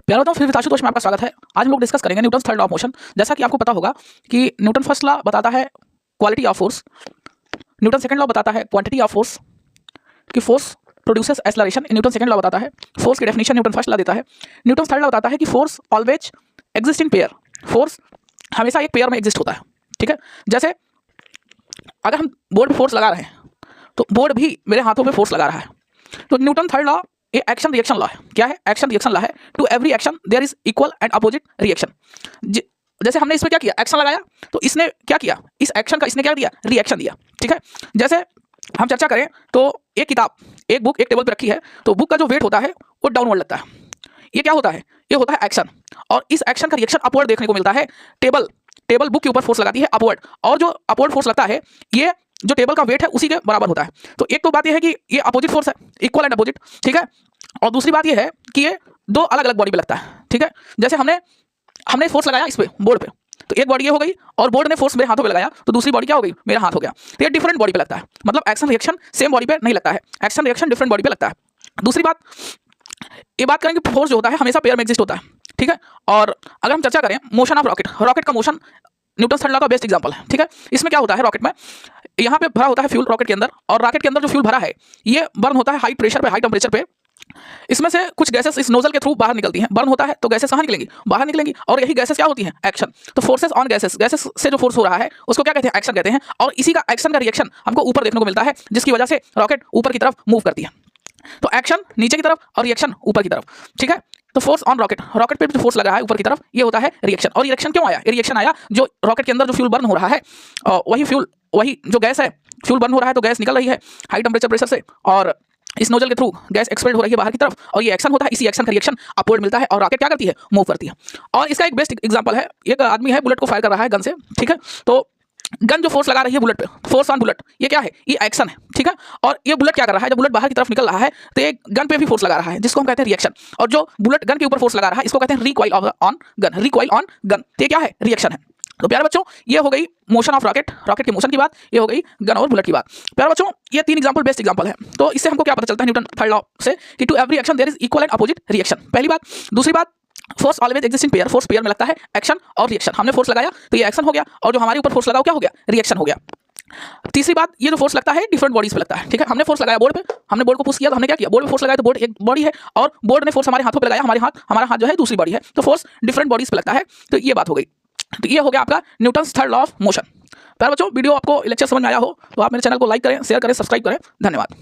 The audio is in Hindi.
प्यारे बताओ, फिर आशुतोष में आपका स्वागत है। आज हम लोग डिस्कस करेंगे Newton third law of motion. जैसा कि आपको पता होगा कि न्यूटन फर्स्ट लॉ बताता है quality of force, Newton second law बताता है क्वांटिटी ऑफ फोर्स, कि force produces acceleration. Newton second law बताता है फोर्स की डेफिनेशन न्यूटन फर्स्ट लॉ देता है। न्यूटन थर्ड लॉ बताता है कि force always exist in pair, force हमेशा एक पेयर में एग्जिस्ट होता है। ठीक है, जैसे अगर हम बोर्ड पर फोर्स लगा रहे हैं तो बोर्ड भी मेरे हाथों में फोर्स लगा रहा है। तो न्यूटन थर्ड लॉ ये एक्शन रिएक्शन लॉ है। क्या है? एक्शन रिएक्शन लॉ है। To every action there is equal and opposite reaction. जैसे हमने इसमें क्या किया, एक्शन लगाया, तो इसने क्या किया, इस एक्शन का इसने क्या दिया, रिएक्शन दिया। ठीक है, जैसे हम चर्चा करें तो एक किताब, एक बुक एक टेबल पर रखी है, तो बुक का जो वेट होता है वो डाउनवर्ड लगता है। ये क्या होता है? ये होता है एक्शन, और इस एक्शन का रिएक्शन अपवर्ड देखने को मिलता है। टेबल बुक के ऊपर फोर्स लगाती है अपवर्ड, और जो अपवर्ड फोर्स लगता है ये जो टेबल का वेट है उसी के बराबर होता है। तो एक तो बात ये है कि ये अपोजिट फोर्स है, इक्वल एंड अपोजिट। ठीक है, और दूसरी बात ये है कि ये दो अलग अलग बॉडी पे लगता है। ठीक है, जैसे हमने फोर्स लगाया इस पे बोर्ड पे, तो एक बॉडी ये हो गई, और बोर्ड ने फोर्स मेरे हाथों पे लगाया, तो दूसरी बॉडी क्या हो गई, मेरा हाथ हो गया। तो ये डिफरेंट बॉडी पे लगता है, मतलब एक्शन रिएक्शन सेम बॉडी पे नहीं लगता है, एक्शन रिएक्शन डिफरेंट बॉडी पे लगता है। दूसरी बात ये बात करेंगे, फोर्स जो होता है हमेशा पेयर में एग्जिस्ट होता है। ठीक है, और अगर हम चर्चा करें मोशन ऑफ रॉकेट का मोशन न्यूटन थर्ड लॉ का बेस्ट एग्जांपल है। ठीक है, इसमें क्या होता है, रॉकेट में यहाँ पे भरा होता है फ्यूल रॉकेट के अंदर, और रॉकेट के अंदर जो फ्यूल भरा है ये बर्न होता है हाई प्रेशर पे, हाई टेम्परेचर पे। इसमें से कुछ गैसेस इस नोजल के थ्रू बाहर निकलती हैं, बर्न होता है तो गैसेस कहाँ निकलेंगी, बाहर निकलेंगी, और यही गैसेस क्या होती हैं, एक्शन। तो फोर्सेस ऑन गैसेस से जो फोर्स हो रहा है उसको क्या कहते हैं, एक्शन कहते हैं, और इसी का एक्शन का रिएक्शन हमको ऊपर देखने को मिलता है, जिसकी वजह से रॉकेट ऊपर की तरफ मूव करती है। तो एक्शन नीचे की तरफ और रिएक्शन ऊपर की तरफ। ठीक है, तो फोर्स ऑन रॉकेट पे जो फोर्स लगा है ऊपर की तरफ ये होता है रिएक्शन। और रिएक्शन क्यों आया? ये रिएक्शन आया जो रॉकेट के अंदर जो फ्यूल बर्न हो रहा है, वही जो गैस है, फ्यूल बर्न हो रहा है तो गैस निकल रही है हाई टेम्परेचर प्रेशर से, और इस नोजल के थ्रू गैस एक्सपेल हो रही है बाहर की तरफ, और ये एक्शन होता है। इसी एक्शन का रिएक्शन अपवर्ड मिलता है, और रॉकेट क्या करती है, मूव करती है। और इसका एक बेस्ट एग्जांपल है, एक आदमी है बुलेट को फायर कर रहा है गन से। ठीक है, तो गन जो फोर्स लगा रही है बुलेट पे, फोर्स ऑन बुलेट, ये क्या है, ये एक्शन है। ठीक है, और ये बुलेट क्या कर रहा है, जब बुलेट बाहर की तरफ निकल रहा है तो ये गन पे भी फोर्स लगा रहा है, जिसको हम कहते हैं रिएक्शन। और जो बुलेट गन के ऊपर फोर्स लगा रहा है इसको कहते हैं recoil on gun, recoil on gun. तो ये क्या है, रिएक्शन है। तो प्यारे बच्चों ये हो गई मोशन ऑफ रॉकेट के मोशन की बात, ये हो गई गन और बुलेट की बात। प्यारे बच्चों ये तीन एग्जांपल बेस्ट एग्जांपल है। तो इससे हमको क्या पता चलता है न्यूटन थर्ड लॉ से, कि to every action there is equal and opposite reaction, पहली बात। दूसरी बात, force always exist in pair, force pair में लगता है, एक्शन और रिएक्शन। हमने फोर्स लगाया तो ये एक्शन हो गया, और जो हमारे ऊपर फोर्स लगा वो क्या हो गया, रिएक्शन हो गया। तीसरी बात, ये जो फोर्स लगता है डिफरेंट बॉडीज पे लगता है। ठीक है, हमने फोर्स लगाया बोर्ड पे, हमने बोर्ड को पुश किया, तो हमने क्या किया, बोर्ड पे फोर्स लगाया तो बोर्ड एक बॉडी है, और बोर्ड ने फोर्स हमारे हाथों पे लगाया, हमारा हाथ जो है दूसरी बॉडी है, तो फोर्स डिफरेंट बॉडीज पे लगता है। तो ये बात हो गई। तो ये हो गया आपका Newton third law of motion. प्यारे बच्चों वीडियो आपको लेक्चर समझ में आया हो तो आप मेरे चैनल को लाइक करें, शेयर करें, सब्सक्राइब करें। धन्यवाद।